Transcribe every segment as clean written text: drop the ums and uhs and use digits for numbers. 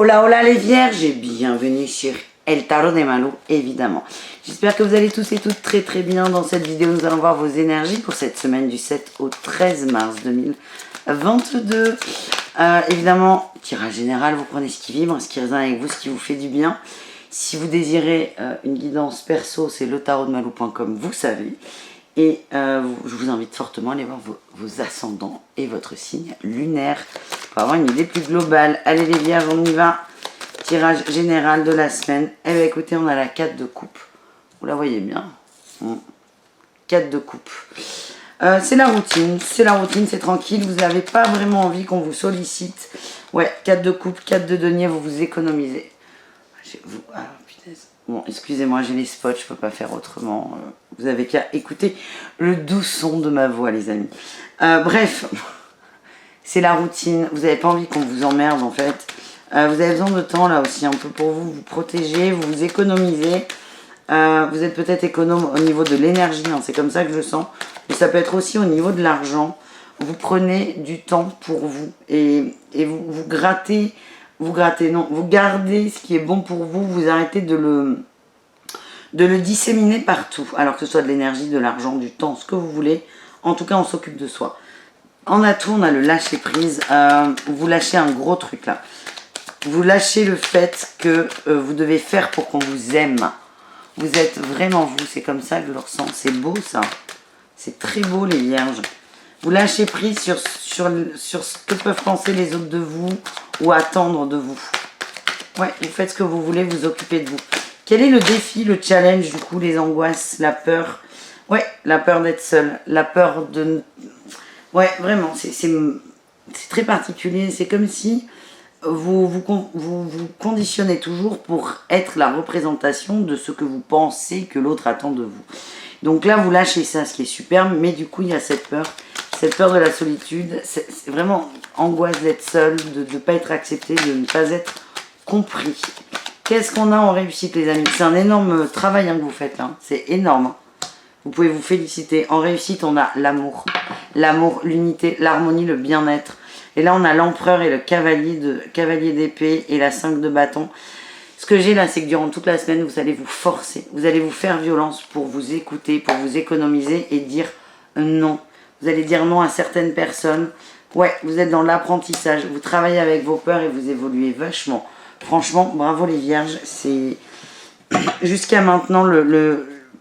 Hola hola les vierges et bienvenue sur El Tarot de Malou évidemment. J'espère que vous allez tous et toutes très très bien. Dans cette vidéo nous allons voir vos énergies pour cette semaine du 7 au 13 mars 2022. Évidemment, tirage général, vous prenez ce qui vibre, ce qui résonne avec vous, ce qui vous fait du bien. Si vous désirez une guidance perso, c'est letarotdemalou.com, vous savez. Et je vous invite fortement à aller voir vos ascendants et votre signe lunaire pour avoir une idée plus globale. Allez les vierges, on y va. Tirage général de la semaine. Eh bien écoutez, on a la 4 de coupe. Vous la voyez bien. 4 de coupe. C'est la routine, c'est tranquille. Vous n'avez pas vraiment envie qu'on vous sollicite. Ouais, 4 de coupe, 4 de denier, vous vous économisez. Alors, punaise. Bon, excusez-moi, j'ai les spots, je peux pas faire autrement. Vous avez qu'à écouter le doux son de ma voix, les amis. Bref, c'est la routine. Vous n'avez pas envie qu'on vous emmerde, en fait. Vous avez besoin de temps, là aussi, un peu pour vous protéger, vous vous économisez. Vous êtes peut-être économe au niveau de l'énergie, hein, c'est comme ça que je le sens. Mais ça peut être aussi au niveau de l'argent. Vous prenez du temps pour vous et vous grattez... Vous gardez ce qui est bon pour vous, vous arrêtez de le disséminer partout, alors que ce soit de l'énergie, de l'argent, du temps, ce que vous voulez. En tout cas, on s'occupe de soi. En atout, on a le lâcher prise. Vous lâchez un gros truc là. Vous lâchez le fait que vous devez faire pour qu'on vous aime. Vous êtes vraiment vous, c'est comme ça que je le ressens. C'est beau ça. C'est très beau les vierges. Vous lâchez prise sur ce que peuvent penser les autres de vous ou attendre de vous. Ouais, vous faites ce que vous voulez, vous occupez de vous. Quel est le défi, le challenge, du coup, les angoisses, la peur? Ouais, la peur d'être seul, la peur de... Ouais, vraiment, c'est très particulier. C'est comme si vous conditionnez toujours pour être la représentation de ce que vous pensez que l'autre attend de vous. Donc là, vous lâchez ça, ce qui est superbe, mais du coup, il y a cette peur de la solitude. C'est vraiment angoisse d'être seul, de ne pas être accepté, de ne pas être compris. Qu'est-ce qu'on a en réussite, les amis? C'est un énorme travail hein, que vous faites là, c'est énorme. Hein. Vous pouvez vous féliciter. En réussite, on a l'amour, l'unité, l'harmonie, le bien-être. Et là, on a l'empereur et le cavalier d'épée et la 5 de bâton. Ce que j'ai là, c'est que durant toute la semaine, vous allez vous forcer. Vous allez vous faire violence pour vous écouter, pour vous économiser et dire non. Vous allez dire non à certaines personnes. Ouais, vous êtes dans l'apprentissage. Vous travaillez avec vos peurs et vous évoluez vachement. Franchement, bravo les vierges. C'est jusqu'à maintenant,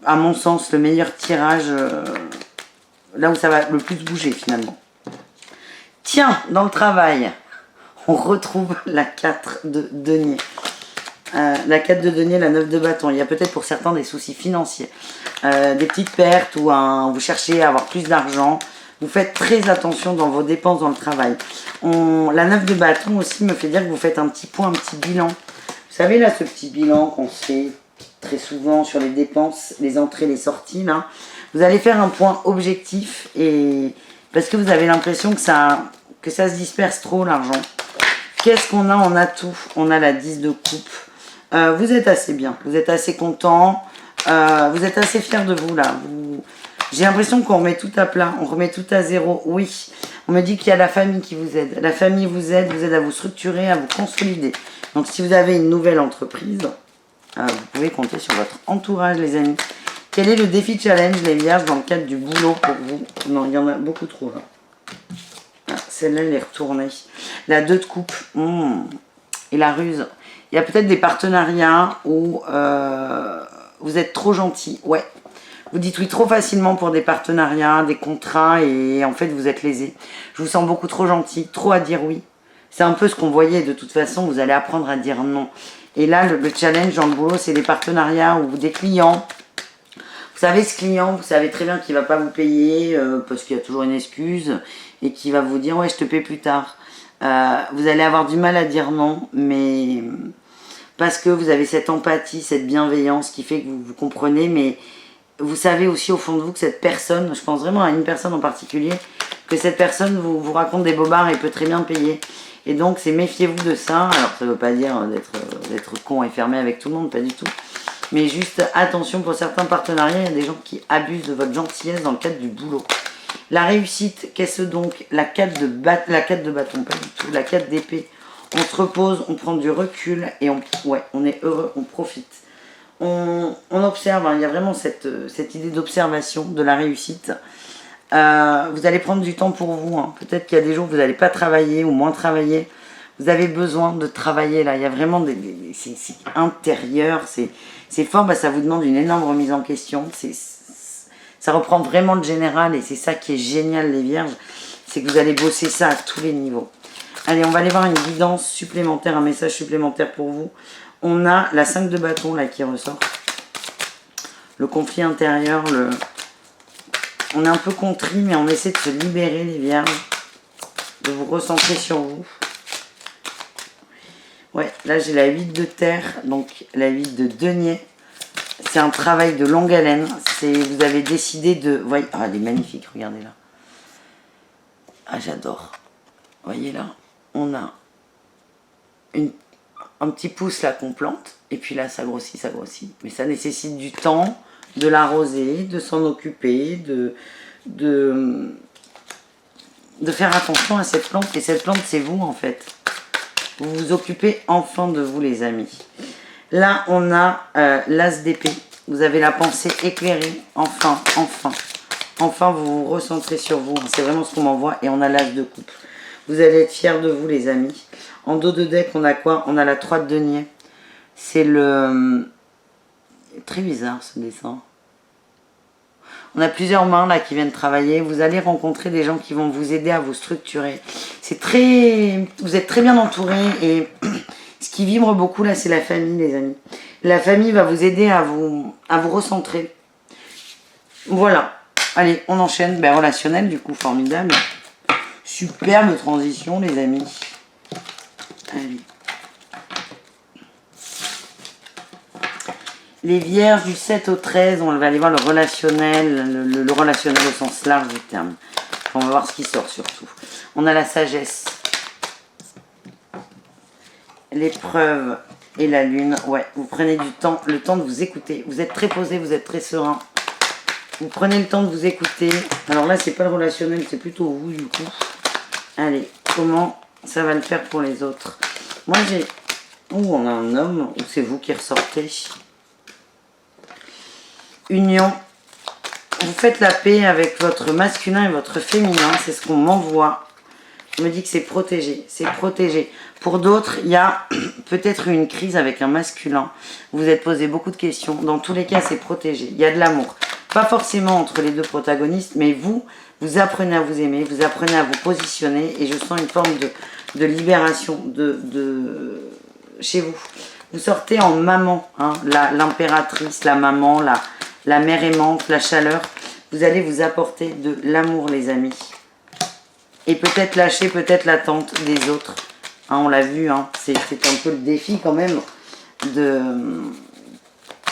à mon sens, le meilleur tirage. Là où ça va le plus bouger finalement. Tiens, dans le travail, on retrouve la 4 de denier. La 4 de denier, la 9 de bâton. Il y a peut-être pour certains des soucis financiers, des petites pertes ou vous cherchez à avoir plus d'argent. Vous faites très attention dans vos dépenses dans le travail. La 9 de bâton aussi me fait dire que vous faites un petit point, un petit bilan. Vous savez là, ce petit bilan qu'on se fait très souvent sur les dépenses, les entrées, les sorties. Là. Vous allez faire un point objectif et parce que vous avez l'impression que ça se disperse trop l'argent. Qu'est-ce qu'on a en atout? On a la 10 de coupe. Vous êtes assez bien, vous êtes assez content, vous êtes assez fier de vous là. J'ai l'impression qu'on remet tout à plat, on remet tout à zéro. Oui, on me dit qu'il y a la famille qui vous aide. La famille vous aide à vous structurer, à vous consolider. Donc si vous avez une nouvelle entreprise, vous pouvez compter sur votre entourage les amis. Quel est le défi challenge les vierges dans le cadre du boulot pour vous? Non, il y en a beaucoup trop là. Celle-là, elle est retournée. La 2 de coupe. Et la ruse. Il y a peut-être des partenariats où vous êtes trop gentil. Ouais. Vous dites oui trop facilement pour des partenariats, des contrats et en fait vous êtes lésé. Je vous sens beaucoup trop gentil, trop à dire oui. C'est un peu ce qu'on voyait de toute façon, vous allez apprendre à dire non. Et là, le challenge dans le boulot, c'est des partenariats ou des clients. Vous savez, ce client, vous savez très bien qu'il ne va pas vous payer parce qu'il y a toujours une excuse et qu'il va vous dire « ouais, je te paie plus tard ». Vous allez avoir du mal à dire non, mais parce que vous avez cette empathie, cette bienveillance qui fait que vous comprenez, mais vous savez aussi au fond de vous que cette personne, je pense vraiment à une personne en particulier, que cette personne vous raconte des bobards et peut très bien payer. Et donc, c'est méfiez-vous de ça. Alors, ça ne veut pas dire d'être con et fermé avec tout le monde, pas du tout. Mais juste attention, pour certains partenariats, il y a des gens qui abusent de votre gentillesse dans le cadre du boulot. La réussite, qu'est-ce donc? La 4 de bâton, pas du tout. La 4 d'épée. On se repose, on prend du recul et on est heureux, on profite. On observe, hein, il y a vraiment cette idée d'observation de la réussite. Vous allez prendre du temps pour vous. Hein. Peut-être qu'il y a des jours où vous n'allez pas travailler ou moins travailler. Vous avez besoin de travailler là. Il y a vraiment c'est intérieur, c'est fort. Bah, ça vous demande une énorme remise en question. Ça reprend vraiment le général et c'est ça qui est génial les vierges. C'est que vous allez bosser ça à tous les niveaux. Allez, on va aller voir une guidance supplémentaire, un message supplémentaire pour vous. On a la 5 de bâton là qui ressort. Le conflit intérieur, on est un peu contrit, mais on essaie de se libérer les vierges. De vous recentrer sur vous. Ouais, là j'ai la 8 de terre, donc la 8 de denier. C'est un travail de longue haleine. Vous avez décidé de... Voyez, ah, elle est magnifique, regardez là. Ah, j'adore. Voyez là, on a un petit pouce là qu'on plante. Et puis là, ça grossit, ça grossit. Mais ça nécessite du temps, de l'arroser, de s'en occuper, de faire attention à cette plante. Et cette plante, c'est vous en fait. Vous vous occupez enfin de vous les amis. Là, on a l'as d'épée. Vous avez la pensée éclairée. Enfin, enfin. Enfin, vous vous recentrez sur vous. C'est vraiment ce qu'on m'envoie. Et on a l'as de coupe. Vous allez être fiers de vous, les amis. En dos de deck, on a quoi? On a la 3 de denier. C'est le... Très bizarre, ce dessin. On a plusieurs mains là qui viennent travailler. Vous allez rencontrer des gens qui vont vous aider à vous structurer. Vous êtes très bien entourés et ce qui vibre beaucoup là, c'est la famille, les amis. La famille va vous aider à vous recentrer. Voilà. Allez, on enchaîne. Ben, relationnel, du coup, formidable. Superbe transition, les amis. Allez. Les vierges du 7 au 13, on va aller voir le relationnel, le relationnel au sens large du terme. On va voir ce qui sort surtout. On a la sagesse, l'épreuve et la lune. Ouais, vous prenez le temps de vous écouter. Vous êtes très posé, vous êtes très serein. Vous prenez le temps de vous écouter. Alors là, c'est pas le relationnel, c'est plutôt vous du coup. Allez, comment ça va le faire pour les autres? Moi, j'ai... Ouh, on a un homme, ou c'est vous qui ressortez. Union. Vous faites la paix avec votre masculin et votre féminin. C'est ce qu'on m'envoie. Je me dis que c'est protégé. C'est protégé. Pour d'autres, il y a peut-être une crise avec un masculin. Vous vous êtes posé beaucoup de questions. Dans tous les cas, c'est protégé. Il y a de l'amour. Pas forcément entre les deux protagonistes, mais vous apprenez à vous aimer. Vous apprenez à vous positionner. Et je sens une forme de libération chez vous. Vous sortez en maman. Hein, l'impératrice, la maman, la mère aimante, la chaleur. Vous allez vous apporter de l'amour, les amis. Et peut-être lâcher peut-être l'attente des autres. Hein, on l'a vu, hein, c'est un peu le défi quand même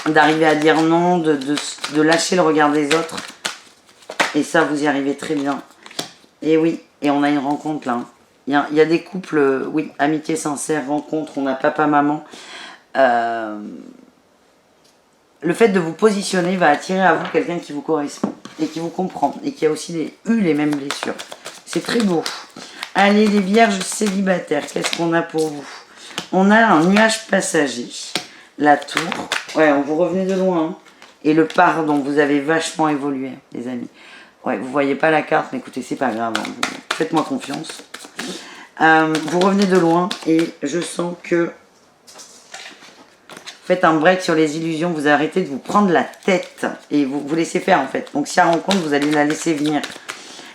d'arriver à dire non, de lâcher le regard des autres. Et ça, vous y arrivez très bien. Et oui, et on a une rencontre là. Hein. Il y a des couples, oui, amitié sincère, rencontre, on a papa-maman. Le fait de vous positionner va attirer à vous quelqu'un qui vous correspond et qui vous comprend et qui a aussi eu les mêmes blessures. C'est très beau. Allez, les vierges célibataires, qu'est-ce qu'on a pour vous? On a un nuage passager, la tour. Ouais, vous revenez de loin. Hein. Et le pardon, vous avez vachement évolué, les amis. Ouais, vous voyez pas la carte, mais écoutez, c'est pas grave. Hein. Faites-moi confiance. Vous revenez de loin et je sens que faites un break sur les illusions, vous arrêtez de vous prendre la tête et vous laissez faire en fait. Donc si elle rencontre, vous allez la laisser venir.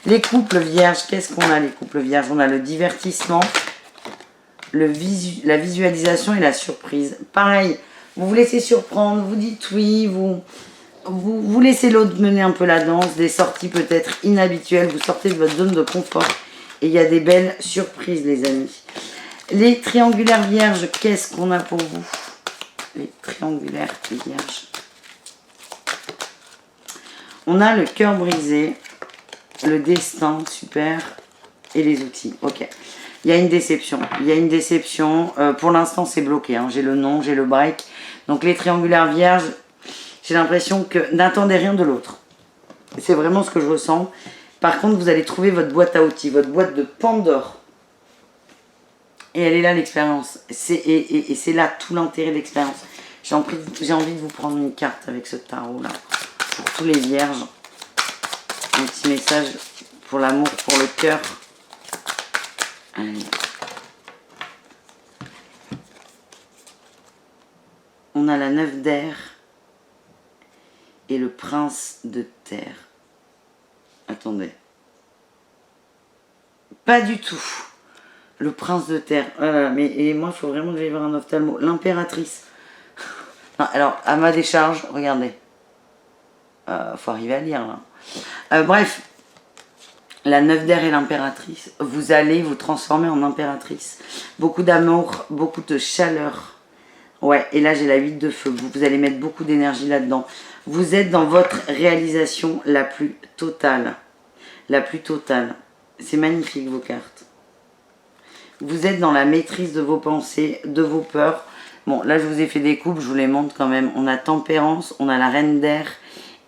Les couples vierges, qu'est-ce qu'on a les couples vierges? On a le divertissement, la visualisation et la surprise. Pareil, vous vous laissez surprendre, vous dites oui, vous laissez l'autre mener un peu la danse, des sorties peut-être inhabituelles, vous sortez de votre zone de confort et il y a des belles surprises les amis. Les triangulaires vierges, qu'est-ce qu'on a pour vous? Les triangulaires vierges. On a le cœur brisé, le destin, super, et les outils. Ok. Il y a une déception. Il y a une déception. Pour l'instant, c'est bloqué. Hein. J'ai le nom, j'ai le break. Donc les triangulaires vierges, j'ai l'impression que n'attendez rien de l'autre. C'est vraiment ce que je ressens. Par contre, vous allez trouver votre boîte à outils, votre boîte de Pandore. Et elle est là l'expérience. Et c'est là tout l'intérêt de l'expérience. J'ai envie de vous prendre une carte avec ce tarot là. Pour tous les vierges. Un petit message pour l'amour, pour le cœur. Allez. On a la 9 d'air et le prince de terre. Attendez. Pas du tout. Le prince de terre. Et moi, il faut vraiment que j'aille voir un ophtalmo. L'impératrice. Alors, à ma décharge, regardez. Faut arriver à lire, là. Bref. La 9 d'air et l'impératrice. Vous allez vous transformer en impératrice. Beaucoup d'amour, beaucoup de chaleur. Ouais, et là, j'ai la 8 de feu. Vous allez mettre beaucoup d'énergie là-dedans. Vous êtes dans votre réalisation la plus totale. La plus totale. C'est magnifique, vos cartes. Vous êtes dans la maîtrise de vos pensées, de vos peurs. Bon, là, je vous ai fait des coupes, je vous les montre quand même. On a tempérance, on a la reine d'air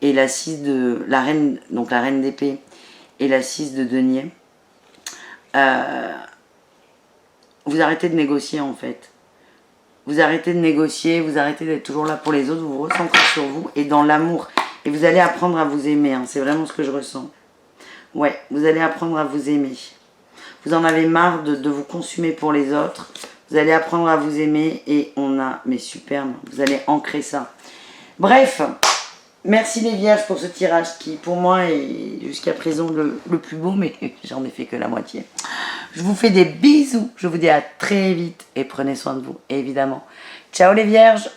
et la 6 de... La reine, donc la reine d'épée et la 6 de denier. Vous arrêtez de négocier, en fait. Vous arrêtez de négocier, vous arrêtez d'être toujours là pour les autres, vous vous recentrez sur vous et dans l'amour. Et vous allez apprendre à vous aimer, hein, c'est vraiment ce que je ressens. Ouais, vous allez apprendre à vous aimer. Vous en avez marre de vous consumer pour les autres. Vous allez apprendre à vous aimer et on a, mais superbe, vous allez ancrer ça. Bref, merci les vierges pour ce tirage qui pour moi est jusqu'à présent le plus beau, mais j'en ai fait que la moitié. Je vous fais des bisous, je vous dis à très vite et prenez soin de vous, évidemment. Ciao les vierges!